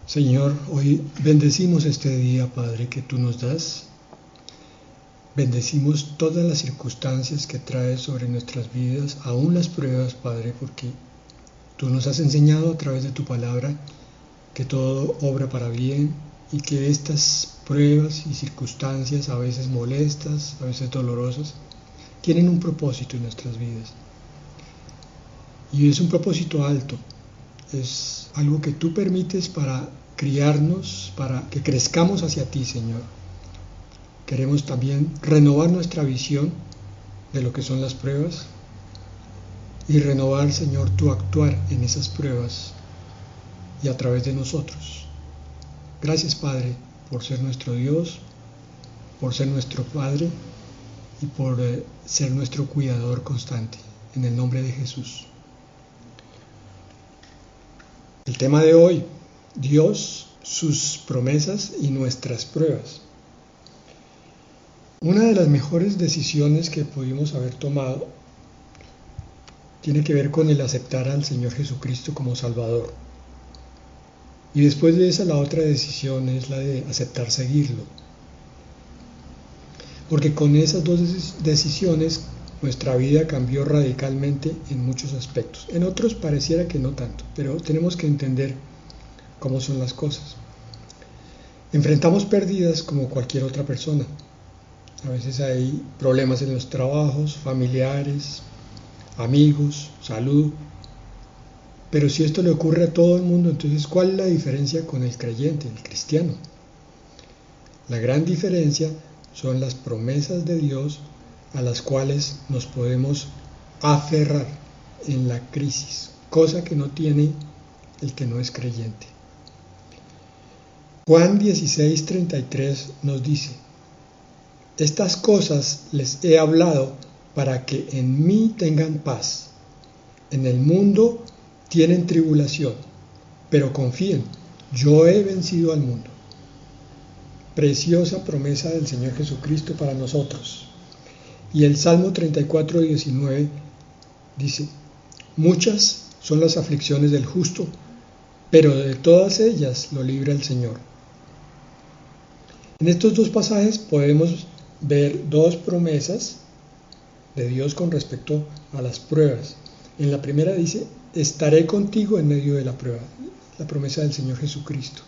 Señor, hoy bendecimos este día, Padre, que tú nos das. Bendecimos todas las circunstancias que traes sobre nuestras vidas, aún las pruebas, Padre, porque tú nos has enseñado a través de tu palabra que todo obra para bien y que estas pruebas y circunstancias, a veces molestas, a veces dolorosas, tienen un propósito en nuestras vidas. Y es un propósito alto, es algo que tú permites para criarnos, para que crezcamos hacia ti, Señor. Queremos también renovar nuestra visión de lo que son las pruebas y renovar, Señor, tu actuar en esas pruebas y a través de nosotros. Gracias, Padre, por ser nuestro Dios, por ser nuestro Padre y por ser nuestro cuidador constante. En el nombre de Jesús. El tema de hoy, Dios, sus promesas y nuestras pruebas. Una de las mejores decisiones que pudimos haber tomado tiene que ver con el aceptar al Señor Jesucristo como Salvador. Y después de esa, la otra decisión es la de aceptar seguirlo. Porque con esas dos decisiones nuestra vida cambió radicalmente en muchos aspectos. En otros pareciera que no tanto, pero tenemos que entender cómo son las cosas. Enfrentamos pérdidas como cualquier otra persona. A veces hay problemas en los trabajos, familiares, amigos, salud. Pero si esto le ocurre a todo el mundo, entonces ¿cuál es la diferencia con el creyente, el cristiano? La gran diferencia son las promesas de Dios a las cuales nos podemos aferrar en la crisis, cosa que no tiene el que no es creyente. Juan 16:33 nos dice: estas cosas les he hablado para que en mí tengan paz. En el mundo tienen tribulación, pero confíen, yo he vencido al mundo. Preciosa promesa del Señor Jesucristo para nosotros. Y el Salmo 34:19 dice: muchas son las aflicciones del justo, pero de todas ellas lo libra el Señor. En estos dos pasajes podemos ver dos promesas de Dios con respecto a las pruebas. En la primera dice: estaré contigo en medio de la prueba, la promesa del Señor Jesucristo.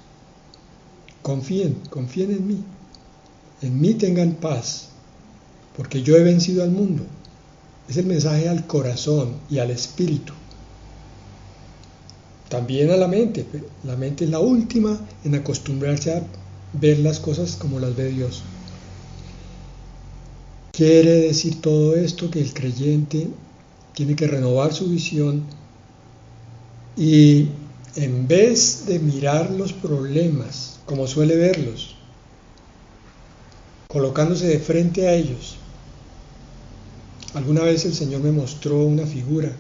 Confíen en mí tengan paz, porque yo he vencido al mundo. Es el mensaje al corazón y al espíritu. También a la mente, pero la mente es la última en acostumbrarse a ver las cosas como las ve Dios. Quiere decir todo esto que el creyente tiene que renovar su visión y en vez de mirar los problemas como suele verlos, colocándose de frente a ellos. Alguna vez el Señor me mostró una figura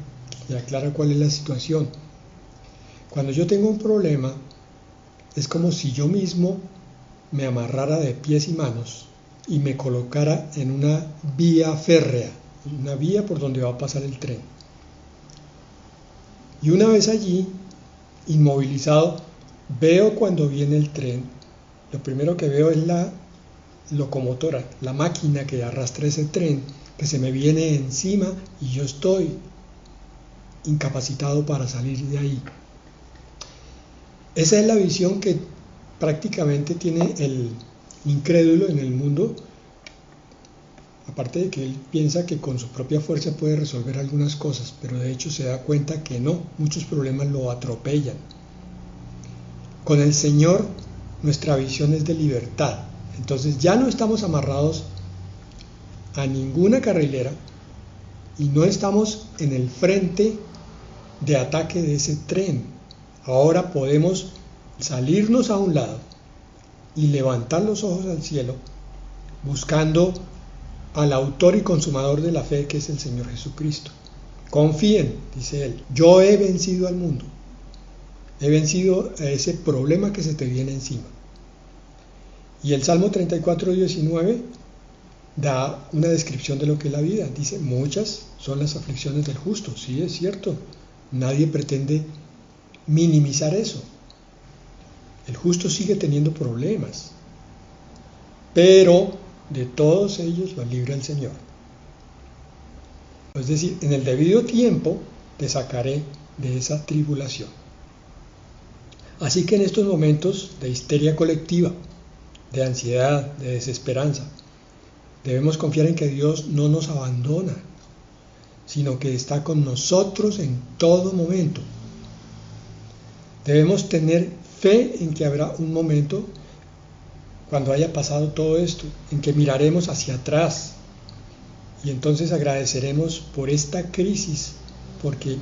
que aclara cuál es la situación. Cuando yo tengo un problema, es como si yo mismo me amarrara de pies y manos y me colocara en una vía férrea, una vía por donde va a pasar el tren. Y una vez allí, inmovilizado, veo cuando viene el tren. Lo primero que veo es la locomotora, la máquina que arrastra ese tren, que se me viene encima y yo estoy incapacitado para salir de ahí. Esa es la visión que prácticamente tiene el incrédulo en el mundo, aparte de que él piensa que con su propia fuerza puede resolver algunas cosas, pero de hecho se da cuenta que no, muchos problemas lo atropellan. Con el Señor nuestra visión es de libertad, entonces ya no estamos amarrados a ninguna carrilera y no estamos en el frente de ataque de ese tren. Ahora podemos salirnos a un lado y levantar los ojos al cielo, buscando al autor y consumador de la fe, que es el Señor Jesucristo. Confíen, dice él, yo he vencido al mundo, he vencido a ese problema que se te viene encima. Y el Salmo 34:19 da una descripción de lo que es la vida. Dice: muchas son las aflicciones del justo. Sí, es cierto, nadie pretende minimizar eso. El justo sigue teniendo problemas, pero de todos ellos lo libra el Señor. Es decir, en el debido tiempo te sacaré de esa tribulación. Así que en estos momentos de histeria colectiva, de ansiedad, de desesperanza, debemos confiar en que Dios no nos abandona, sino que está con nosotros en todo momento. Debemos tener fe en que habrá un momento, cuando haya pasado todo esto, en que miraremos hacia atrás y entonces agradeceremos por esta crisis, porque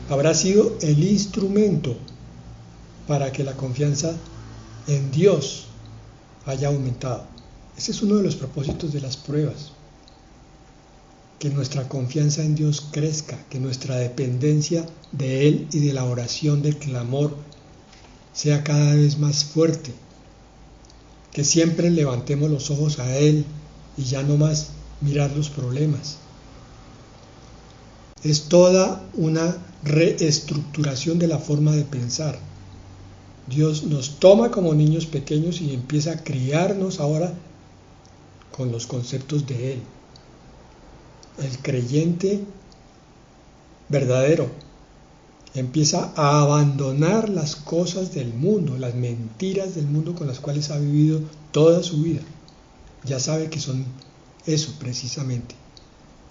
habrá sido el instrumento para que la confianza en Dios haya aumentado. Ese es uno de los propósitos de las pruebas, que nuestra confianza en Dios crezca, que nuestra dependencia de Él y de la oración, del clamor, sea cada vez más fuerte, que siempre levantemos los ojos a Él y ya no más mirar los problemas. Es toda una reestructuración de la forma de pensar. Dios nos toma como niños pequeños y empieza a criarnos ahora con los conceptos de Él. El creyente verdadero empieza a abandonar las cosas del mundo, las mentiras del mundo con las cuales ha vivido toda su vida. Ya sabe que son eso precisamente,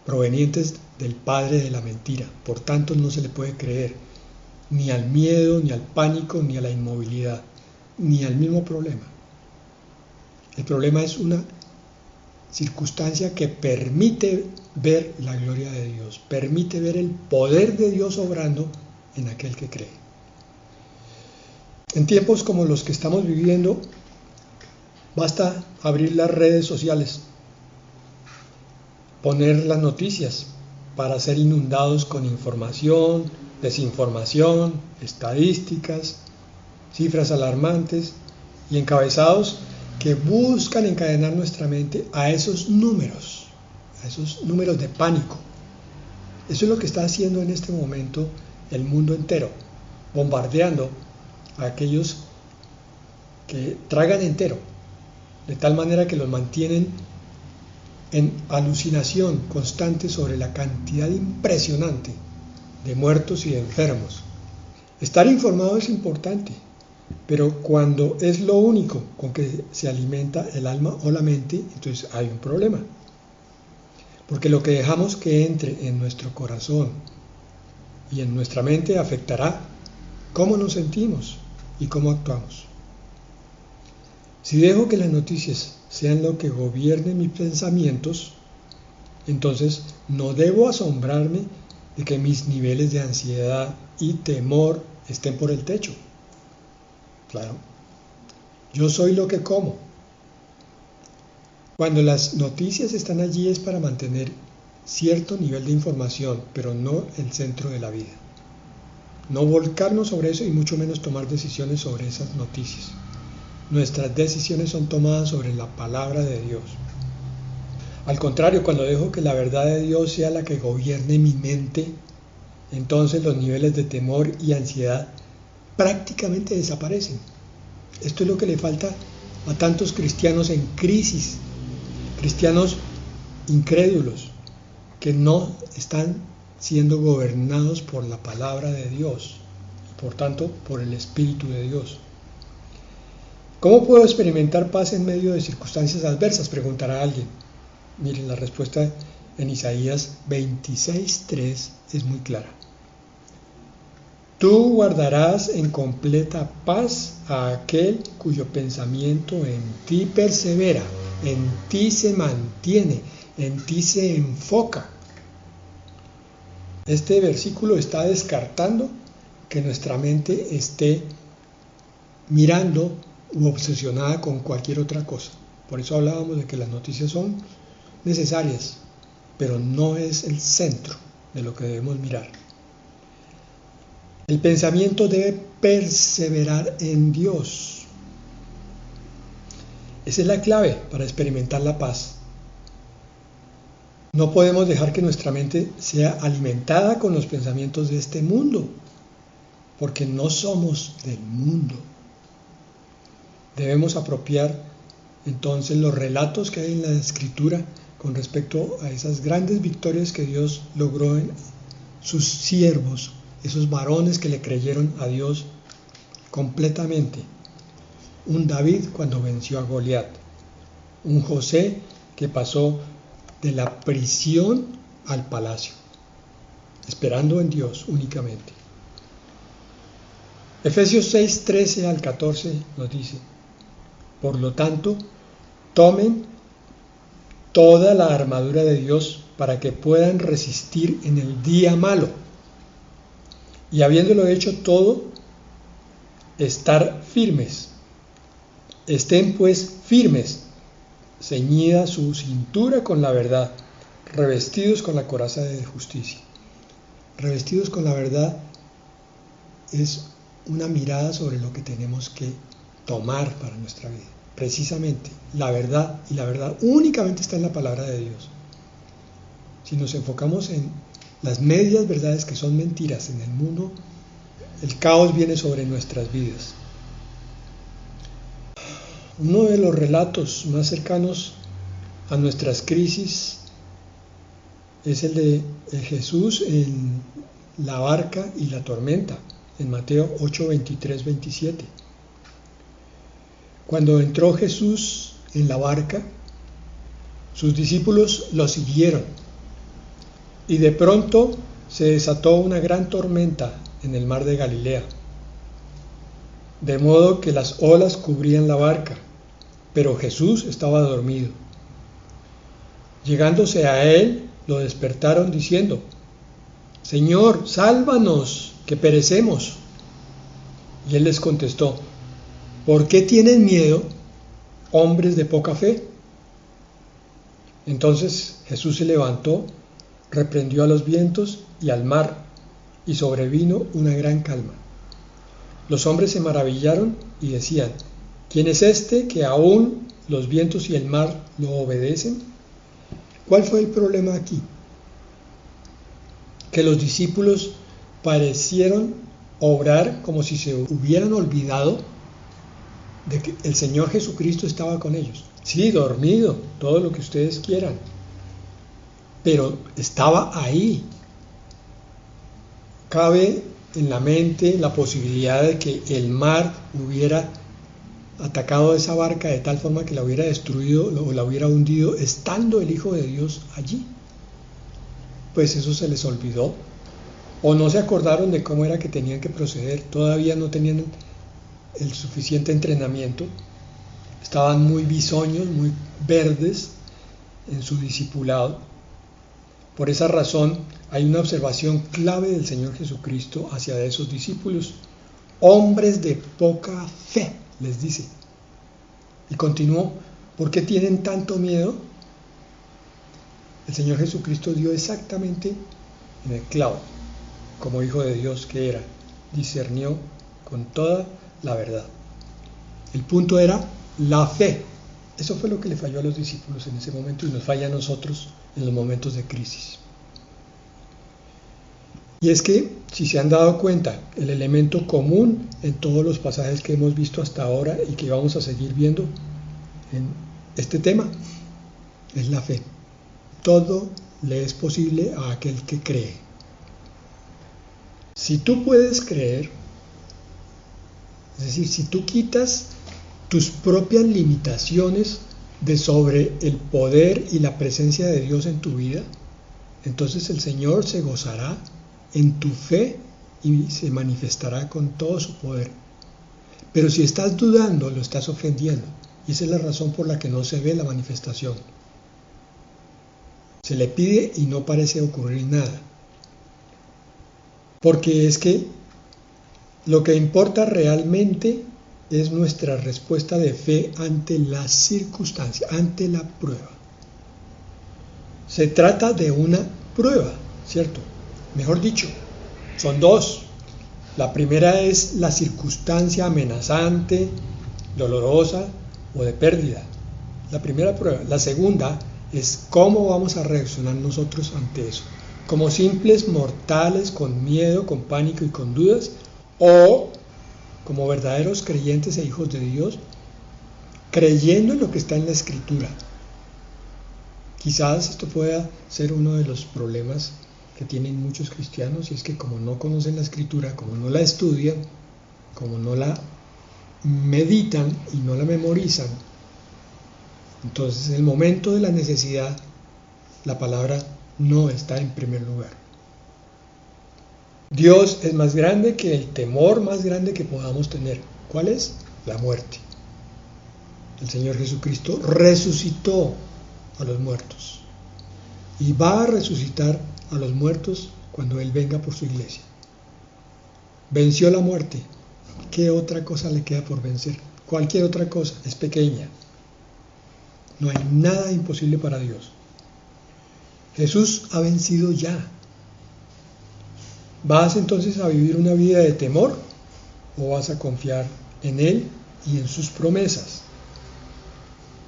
provenientes del padre de la mentira. Por tanto, no se le puede creer ni al miedo, ni al pánico, ni a la inmovilidad, ni al mismo problema. El problema es una circunstancia que permite ver la gloria de Dios, permite ver el poder de Dios obrando en aquel que cree. En tiempos como los que estamos viviendo, basta abrir las redes sociales, poner las noticias para ser inundados con información, desinformación, estadísticas, cifras alarmantes y encabezados que buscan encadenar nuestra mente a esos números de pánico. Eso es lo que está haciendo en este momento el mundo entero, bombardeando a aquellos que tragan entero, de tal manera que los mantienen en alucinación constante sobre la cantidad impresionante de muertos y de enfermos. Estar informado es importante, pero cuando es lo único con que se alimenta el alma o la mente, entonces hay un problema. Porque lo que dejamos que entre en nuestro corazón y en nuestra mente afectará cómo nos sentimos y cómo actuamos. Si dejo que las noticias sean lo que gobierne mis pensamientos, entonces no debo asombrarme de que mis niveles de ansiedad y temor estén por el techo. Claro, yo soy lo que como. Cuando las noticias están allí es para mantener cierto nivel de información, pero no el centro de la vida. No volcarnos sobre eso y mucho menos tomar decisiones sobre esas noticias. Nuestras decisiones son tomadas sobre la palabra de Dios. Al contrario, cuando dejo que la verdad de Dios sea la que gobierne mi mente, entonces los niveles de temor y ansiedad prácticamente desaparecen. Esto es lo que le falta a tantos cristianos en crisis, cristianos incrédulos, que no están siendo gobernados por la palabra de Dios, y por tanto por el Espíritu de Dios. ¿Cómo puedo experimentar paz en medio de circunstancias adversas?, preguntará alguien. Miren, la respuesta en Isaías 26:3 es muy clara. Tú guardarás en completa paz a aquel cuyo pensamiento en ti persevera, en ti se mantiene, en ti se enfoca. Este versículo está descartando que nuestra mente esté mirando u obsesionada con cualquier otra cosa. Por eso hablábamos de que las noticias son necesarias, pero no es el centro de lo que debemos mirar. El pensamiento debe perseverar en Dios. Esa es la clave para experimentar la paz. No podemos dejar que nuestra mente sea alimentada con los pensamientos de este mundo, porque no somos del mundo. Debemos apropiar entonces los relatos que hay en la Escritura con respecto a esas grandes victorias que Dios logró en sus siervos, esos varones que le creyeron a Dios completamente. Un David cuando venció a Goliat, un José que pasó de la prisión al palacio, esperando en Dios únicamente. Efesios 6, 13 al 14 nos dice: por lo tanto, tomen toda la armadura de Dios para que puedan resistir en el día malo, y habiéndolo hecho todo, estar firmes. Estén pues firmes, ceñida su cintura con la verdad, revestidos con la coraza de justicia. Revestidos con la verdad es una mirada sobre lo que tenemos que tomar para nuestra vida. Precisamente la verdad, y la verdad únicamente está en la palabra de Dios. Si nos enfocamos en las medias verdades que son mentiras en el mundo, el caos viene sobre nuestras vidas. Uno de los relatos más cercanos a nuestras crisis es el de Jesús en la barca y la tormenta, en Mateo 8, 23, 27. Cuando entró Jesús en la barca, sus discípulos lo siguieron, y de pronto se desató una gran tormenta en el mar de Galilea, de modo que las olas cubrían la barca, pero Jesús estaba dormido. Llegándose a él, lo despertaron diciendo: Señor, sálvanos, que perecemos. Y él les contestó: ¿por qué tienen miedo, hombres de poca fe? Entonces Jesús se levantó, reprendió a los vientos y al mar, y sobrevino una gran calma. Los hombres se maravillaron y decían: ¿quién es este que aún los vientos y el mar lo obedecen? ¿Cuál fue el problema aquí? Que los discípulos parecieron obrar como si se hubieran olvidado de que el Señor Jesucristo estaba con ellos. Sí, dormido, todo lo que ustedes quieran, pero estaba ahí. Cabe en la mente la posibilidad de que el mar hubiera atacado a esa barca de tal forma que la hubiera destruido o la hubiera hundido, estando el Hijo de Dios allí. Pues eso se les olvidó, o no se acordaron de cómo era que tenían que proceder. Todavía no tenían el suficiente entrenamiento, estaban muy bisoños, muy verdes en su discipulado. Por esa razón hay una observación clave del Señor Jesucristo hacia esos discípulos: hombres de poca fe, les dice. Y continuó: ¿por qué tienen tanto miedo? El Señor Jesucristo dio exactamente en el clavo, como Hijo de Dios que era, discernió con toda la verdad. El punto era la fe. Eso fue lo que le falló a los discípulos en ese momento y nos falla a nosotros en los momentos de crisis. Y es que, si se han dado cuenta, el elemento común en todos los pasajes que hemos visto hasta ahora y que vamos a seguir viendo en este tema es la fe. Todo le es posible a aquel que cree. Si tú puedes creer, es decir, si tú quitas tus propias limitaciones de sobre el poder y la presencia de Dios en tu vida, entonces el Señor se gozará en tu fe y se manifestará con todo su poder. Pero si estás dudando, lo estás ofendiendo, y esa es la razón por la que no se ve la manifestación. Se le pide y no parece ocurrir nada, porque es que lo que importa realmente es nuestra respuesta de fe ante la circunstancia, ante la prueba. Se trata de una prueba, ¿cierto? Mejor dicho, son dos. La primera es la circunstancia amenazante, dolorosa o de pérdida. La primera prueba. La segunda es cómo vamos a reaccionar nosotros ante eso. Como simples mortales con miedo, con pánico y con dudas, o como verdaderos creyentes e hijos de Dios creyendo en lo que está en la Escritura. Quizás esto pueda ser uno de los problemas que tienen muchos cristianos, y es que como no conocen la Escritura, como no la estudian, como no la meditan y no la memorizan, entonces en el momento de la necesidad la palabra no está en primer lugar. Dios es más grande que el temor más grande que podamos tener. ¿Cuál es? La muerte. El Señor Jesucristo resucitó a los muertos y va a resucitar a los muertos cuando Él venga por su iglesia. Venció la muerte. ¿Qué otra cosa le queda por vencer? Cualquier otra cosa es pequeña. No hay nada imposible para Dios. Jesús ha vencido ya. ¿Vas entonces a vivir una vida de temor o vas a confiar en Él y en sus promesas?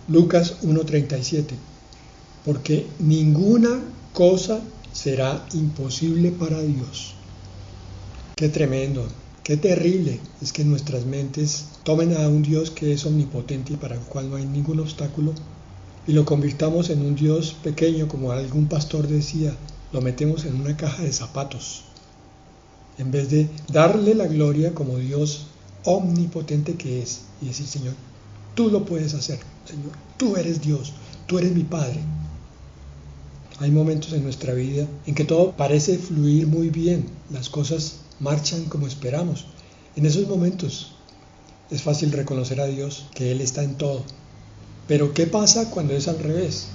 Lucas 1:37. Porque ninguna cosa será imposible para Dios. Qué tremendo, qué terrible es que nuestras mentes tomen a un Dios que es omnipotente y para el cual no hay ningún obstáculo y lo convirtamos en un Dios pequeño, como algún pastor decía, lo metemos en una caja de zapatos, en vez de darle la gloria como Dios omnipotente que es y decir, Señor, tú lo puedes hacer, Señor, tú eres Dios, tú eres mi Padre. Hay momentos en nuestra vida en que todo parece fluir muy bien, las cosas marchan como esperamos. En esos momentos es fácil reconocer a Dios que Él está en todo. Pero ¿qué pasa cuando es al revés?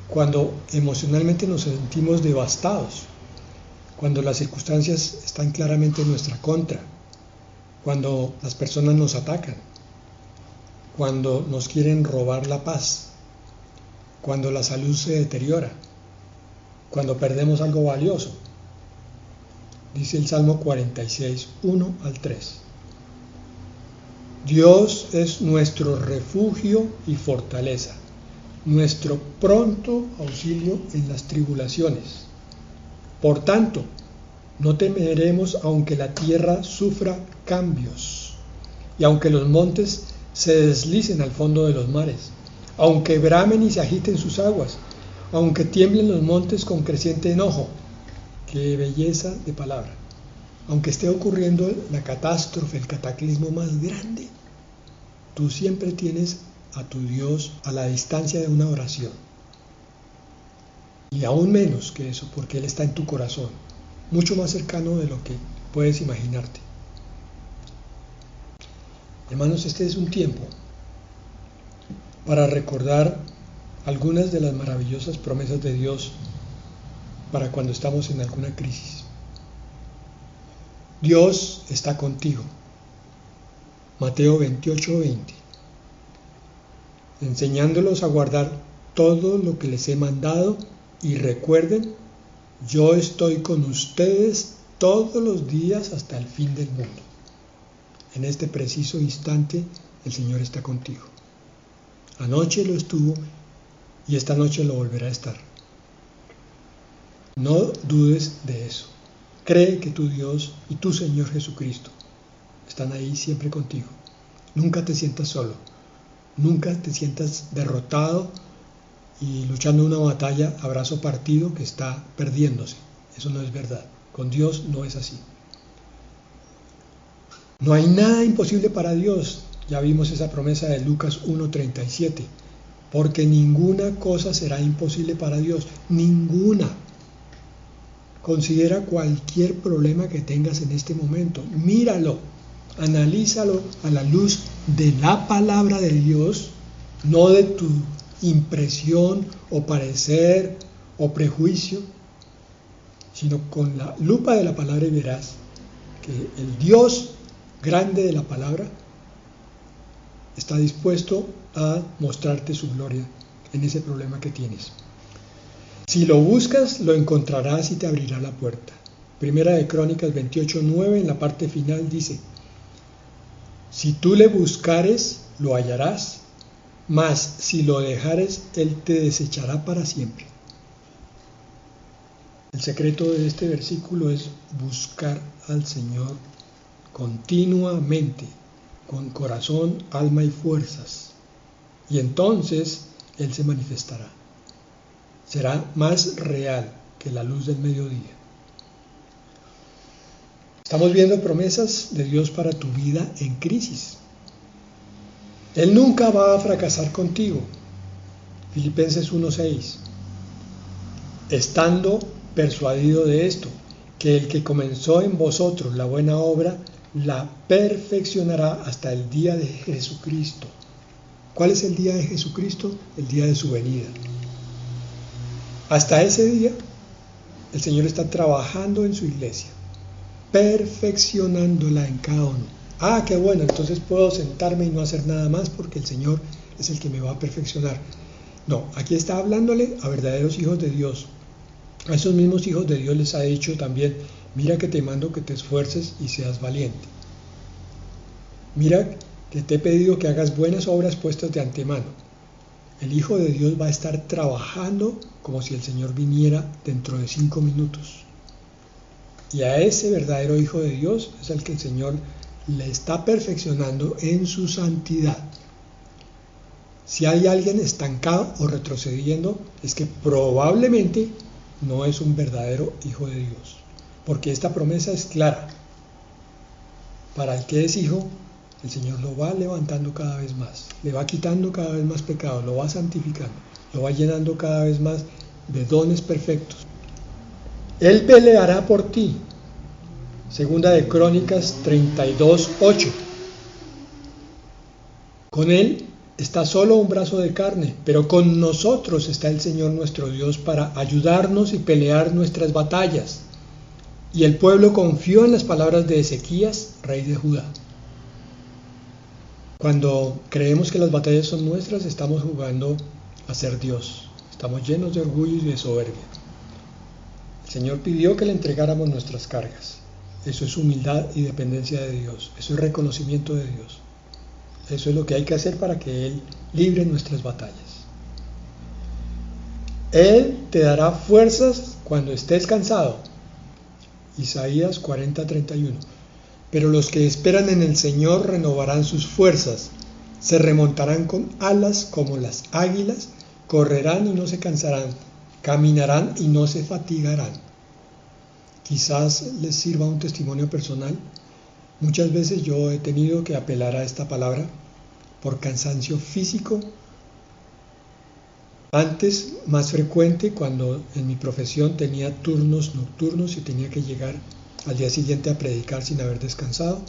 Cuando emocionalmente nos sentimos devastados, cuando las circunstancias están claramente en nuestra contra, cuando las personas nos atacan, cuando nos quieren robar la paz, cuando la salud se deteriora, cuando perdemos algo valioso. Dice el Salmo 46, 1 al 3. Dios es nuestro refugio y fortaleza, nuestro pronto auxilio en las tribulaciones. Por tanto, no temeremos aunque la tierra sufra cambios, y aunque los montes se deslicen al fondo de los mares, aunque bramen y se agiten sus aguas, aunque tiemblen los montes con creciente enojo. ¡Qué belleza de palabra! Aunque esté ocurriendo la catástrofe, el cataclismo más grande, tú siempre tienes a tu Dios a la distancia de una oración. Y aún menos que eso, porque Él está en tu corazón, mucho más cercano de lo que puedes imaginarte. Hermanos, este es un tiempo para recordar algunas de las maravillosas promesas de Dios para cuando estamos en alguna crisis. Dios está contigo. Mateo 28:20. Enseñándolos a guardar todo lo que les he mandado y recuerden, yo estoy con ustedes todos los días hasta el fin del mundo. En este preciso instante el Señor está contigo. Anoche lo estuvo y esta noche lo volverá a estar. No dudes de eso. Cree que tu Dios y tu Señor Jesucristo están ahí siempre contigo. Nunca te sientas solo. Nunca te sientas derrotado y luchando una batalla a brazo partido que está perdiéndose. Eso no es verdad. Con Dios no es así. No hay nada imposible para Dios. Ya vimos esa promesa de Lucas 1:37. Porque ninguna cosa será imposible para Dios. Ninguna. Considera cualquier problema que tengas en este momento. Míralo. Analízalo a la luz de la palabra de Dios, no de tu impresión o parecer o prejuicio, sino con la lupa de la palabra y verás que el Dios grande de la palabra está dispuesto a mostrarte su gloria en ese problema que tienes. Si lo buscas, lo encontrarás y te abrirá la puerta. Primera de Crónicas 28:9 en la parte final dice: si tú le buscares, lo hallarás, mas si lo dejares, Él te desechará para siempre. El secreto de este versículo es buscar al Señor continuamente, con corazón, alma y fuerzas. y entonces Él se manifestará. Será más real que la luz del mediodía. Estamos viendo promesas de Dios para tu vida en crisis. Él nunca va a fracasar contigo. Filipenses 1:6. Estando persuadido de esto, que el que comenzó en vosotros la buena obra, la perfeccionará hasta el día de Jesucristo. ¿Cuál es el día de Jesucristo? El día de su venida. Hasta ese día, el Señor está trabajando en su iglesia, perfeccionándola en cada uno. Ah, qué bueno, entonces puedo sentarme y no hacer nada más porque el Señor es el que me va a perfeccionar. No, aquí está hablándole a verdaderos hijos de Dios. A esos mismos hijos de Dios les ha dicho también: mira que te mando que te esfuerces y seas valiente. Mira que te he pedido que hagas buenas obras puestas de antemano. El Hijo de Dios va a estar trabajando como si el Señor viniera dentro de 5 minutos. Y a ese verdadero Hijo de Dios es al que el Señor le está perfeccionando en su santidad. Si hay alguien estancado o retrocediendo, es que probablemente no es un verdadero hijo de Dios, porque esta promesa es clara. Para el que es hijo, el Señor lo va levantando cada vez más, le va quitando cada vez más pecado, lo va santificando, lo va llenando cada vez más de dones perfectos. Él peleará por ti. Segunda de Crónicas 32:8. Con él está solo un brazo de carne, pero con nosotros está el Señor nuestro Dios para ayudarnos y pelear nuestras batallas. Y el pueblo confió en las palabras de Ezequías, rey de Judá. Cuando creemos que las batallas son nuestras, estamos jugando a ser Dios. Estamos llenos de orgullo y de soberbia. El Señor pidió que le entregáramos nuestras cargas. Eso es humildad y dependencia de Dios. Eso es reconocimiento de Dios. Eso es lo que hay que hacer para que Él libre nuestras batallas. Él te dará fuerzas cuando estés cansado. Isaías 40:31. Pero los que esperan en el Señor renovarán sus fuerzas, se remontarán con alas como las águilas, correrán y no se cansarán, caminarán y no se fatigarán. Quizás les sirva un testimonio personal. Muchas veces yo he tenido que apelar a esta palabra por cansancio físico. Antes, más frecuente, cuando en mi profesión tenía turnos nocturnos y tenía que llegar al día siguiente a predicar sin haber descansado,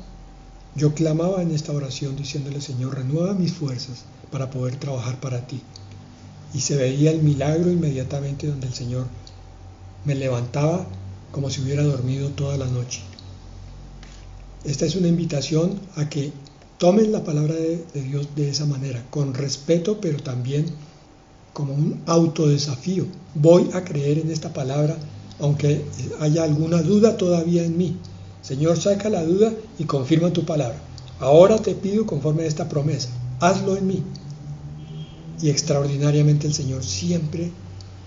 yo clamaba en esta oración diciéndole: Señor, renueva mis fuerzas para poder trabajar para ti. Y se veía el milagro inmediatamente, donde el Señor me levantaba como si hubiera dormido toda la noche. Esta es una invitación a que tomen la palabra de Dios de esa manera, con respeto, pero también como un autodesafío. Voy a creer en esta palabra, aunque haya alguna duda todavía en mí. Señor, saca la duda y confirma tu palabra. Ahora te pido conforme a esta promesa, hazlo en mí. Y extraordinariamente el Señor siempre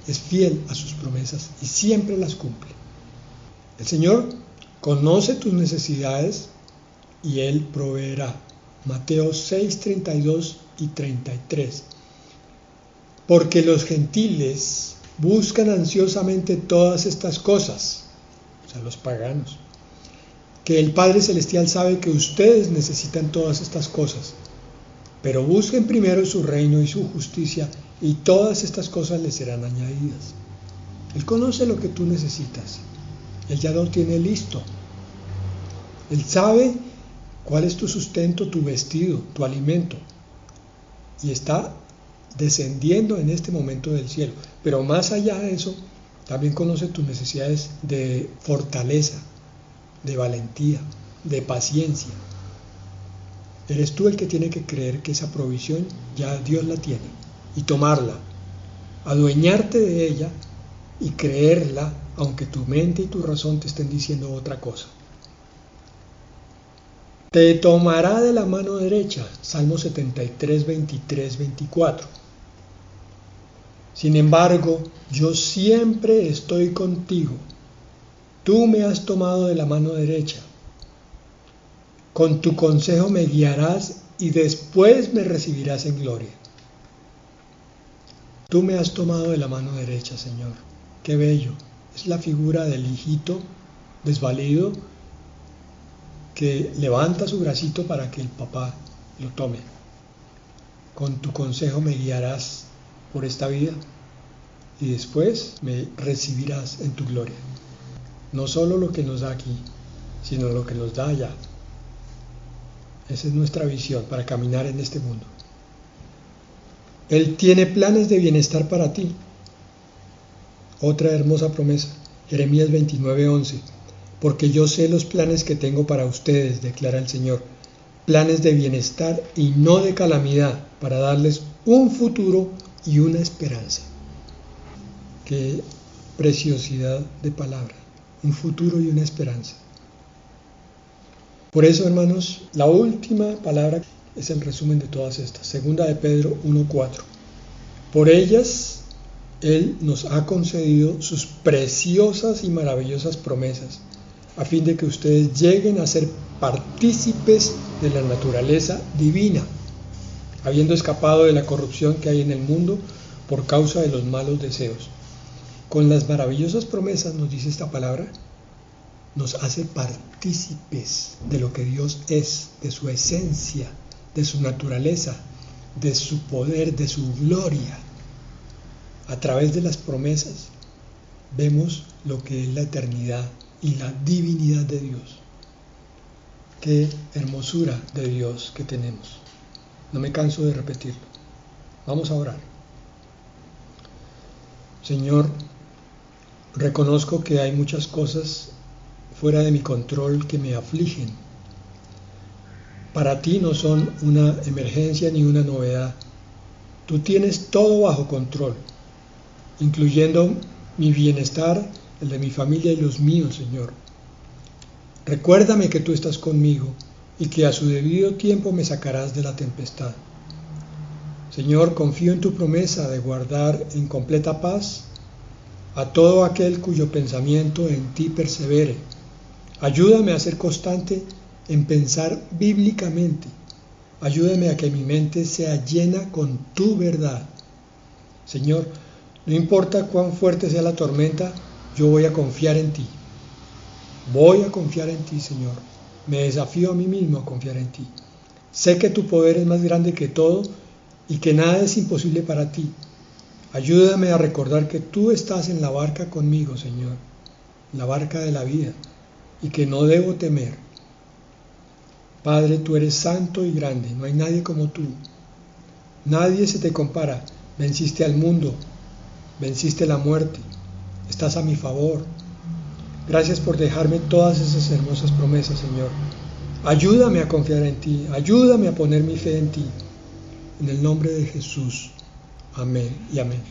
es fiel a sus promesas y siempre las cumple. El Señor conoce tus necesidades y Él proveerá. Mateo 6:32 y 33. Porque los gentiles buscan ansiosamente todas estas cosas, o sea, los paganos, que el Padre Celestial sabe que ustedes necesitan todas estas cosas, pero busquen primero su reino y su justicia, y todas estas cosas les serán añadidas. Él conoce lo que tú necesitas, Él ya lo tiene listo. Él sabe cuál es tu sustento, tu vestido, tu alimento, y está descendiendo en este momento del cielo. Pero más allá de eso, también conoce tus necesidades de fortaleza, de valentía, de paciencia. Eres tú el que tiene que creer que esa provisión ya Dios la tiene y tomarla, adueñarte de ella y creerla, aunque tu mente y tu razón te estén diciendo otra cosa. Te tomará de la mano derecha, Salmo 73, 23, 24. Sin embargo, yo siempre estoy contigo. Tú me has tomado de la mano derecha. Con tu consejo me guiarás y después me recibirás en gloria. Tú me has tomado de la mano derecha, Señor. Qué bello. Es la figura del hijito desvalido que levanta su bracito para que el papá lo tome. Con tu consejo me guiarás por esta vida y después me recibirás en tu gloria. No solo lo que nos da aquí, sino lo que nos da allá. Esa es nuestra visión para caminar en este mundo. Él tiene planes de bienestar para ti. Otra hermosa promesa, Jeremías 29:11. Porque yo sé los planes que tengo para ustedes, declara el Señor. Planes de bienestar y no de calamidad, para darles un futuro y una esperanza. Qué preciosidad de palabra. Un futuro y una esperanza. Por eso, hermanos, la última palabra es el resumen de todas estas. Segunda de Pedro 1:4. Por ellas Él nos ha concedido sus preciosas y maravillosas promesas, a fin de que ustedes lleguen a ser partícipes de la naturaleza divina, habiendo escapado de la corrupción que hay en el mundo por causa de los malos deseos. Con las maravillosas promesas, nos dice esta palabra, nos hace partícipes de lo que Dios es, de su esencia, de su naturaleza, de su poder, de su gloria. A través de las promesas vemos lo que es la eternidad y la divinidad de Dios. Qué hermosura de Dios que tenemos. No me canso de repetirlo. Vamos a orar. Señor, reconozco que hay muchas cosas fuera de mi control que me afligen. Para ti no son una emergencia ni una novedad. Tú tienes todo bajo control, incluyendo mi bienestar, el de mi familia y los míos, Señor. Recuérdame que tú estás conmigo y que a su debido tiempo me sacarás de la tempestad. Señor, confío en tu promesa de guardar en completa paz a todo aquel cuyo pensamiento en ti persevere. Ayúdame a ser constante en pensar bíblicamente. Ayúdame a que mi mente sea llena con tu verdad. Señor, no importa cuán fuerte sea la tormenta, yo voy a confiar en ti. Voy a confiar en ti, Señor. Me desafío a mí mismo a confiar en ti. Sé que tu poder es más grande que todo y que nada es imposible para ti. Ayúdame a recordar que tú estás en la barca conmigo, Señor, la barca de la vida, y que no debo temer. Padre, tú eres santo y grande, no hay nadie como tú. Nadie se te compara. Venciste al mundo, venciste la muerte, estás a mi favor. Gracias por dejarme todas esas hermosas promesas, Señor. Ayúdame a confiar en ti, ayúdame a poner mi fe en ti. En el nombre de Jesús. Amén y amén.